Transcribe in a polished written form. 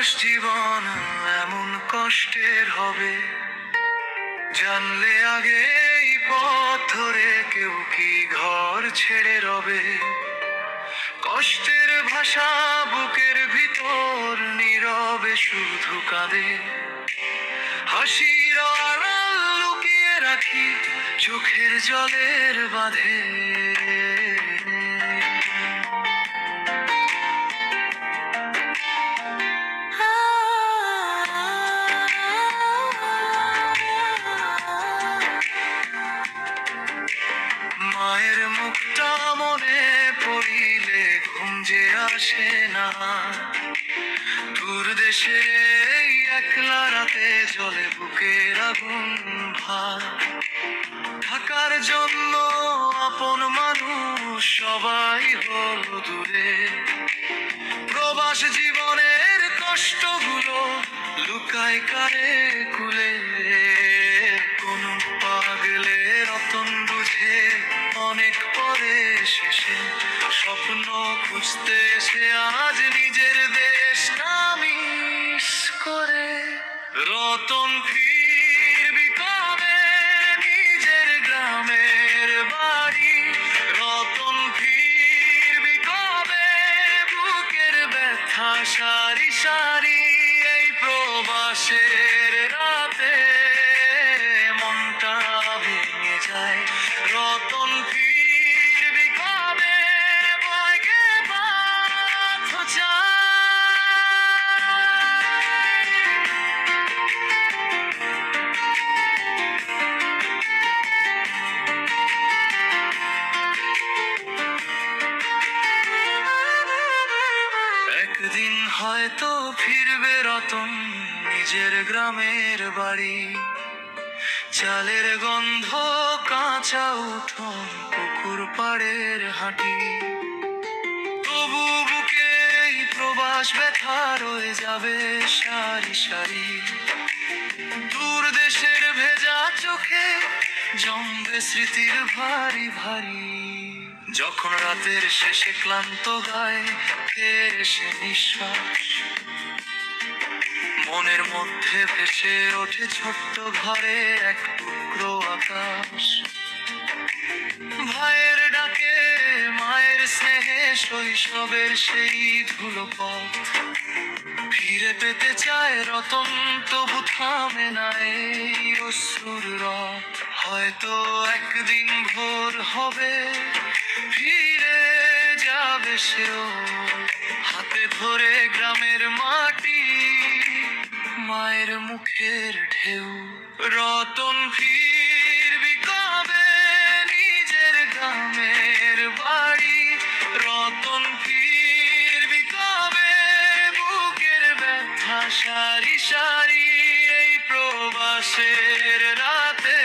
প্রবাস জীবন এমন কষ্টের হবে, জানলে আগে এই পথ ধরে কেউ কি ঘর ছেড়ে রবে। কষ্টের ভাষা বুকের ভিতর নীরবে শুধু কাঁদে, হাসির আড়াল লুকিয়ে রাখি চোখের জলের বাঁধে। মায়ের মুখটা মনে পড়িলে ঘুম যে আসে না, দূর দেশে এই একলা রাতে জলে বুকের আগুন ভার। থাকার জন্য আপন মানুষ সবাই হলো দূরে, প্রবাস জীবনের কষ্টগুলো লুকায় কারে কুলে। কোন পাগলে রতন বুঝে অনেক পরে শেষে স্বপ্ন খুঁজতে সে আজ নিজের দেশটা মিস করে। রতন ফিরবি কবে নিজের গ্রামের বাড়ি, রতন ফিরবি কবে বুকের ব্যথা সারি সারি। এই প্রবাসের রাতে মনটা ভেঙে যায়, রতন ফিরবি কবে বয়গে বাঁধ যায়। একদিন হয়তো ফিরবে রতন নিজের গ্রামের বাড়ি, চালের গন্ধ কাঁচা উঠোন পুকুর পাড়ের হাঁটি। তবু বুকে এই প্রবাস ব্যথা রয়ে যাবে সারি সারি, দূর দেশের ভেজা চোখে জমবে স্মৃতির ভারী ভারী। যখন রাতের শেষে ক্লান্ত গায়ে ফের এসে নিঃশ্বাস, মনের মধ্যে ভেসে ওঠে ছোট্ট ঘরে এক টুকরো আকাশ। ভাইয়ের ডাকে মায়ের স্নেহে শৈশবের সেই ধুলো পথ ফিরে পেতে চায় রতন, তবু থামে না এই অশ্রুর রথ। হয়তো একদিন ভোর হবে ফিরে যাবে সেও, হাতে ধরে গ্রামের মাটি মায়ের মুখের ঢেউ। রতন ফিরবি কবে নিজের গ্রামের বাড়ি, রতন ফিরবি কবে বুকের ব্যথা সারি সারি। এই প্রবাসের রাতে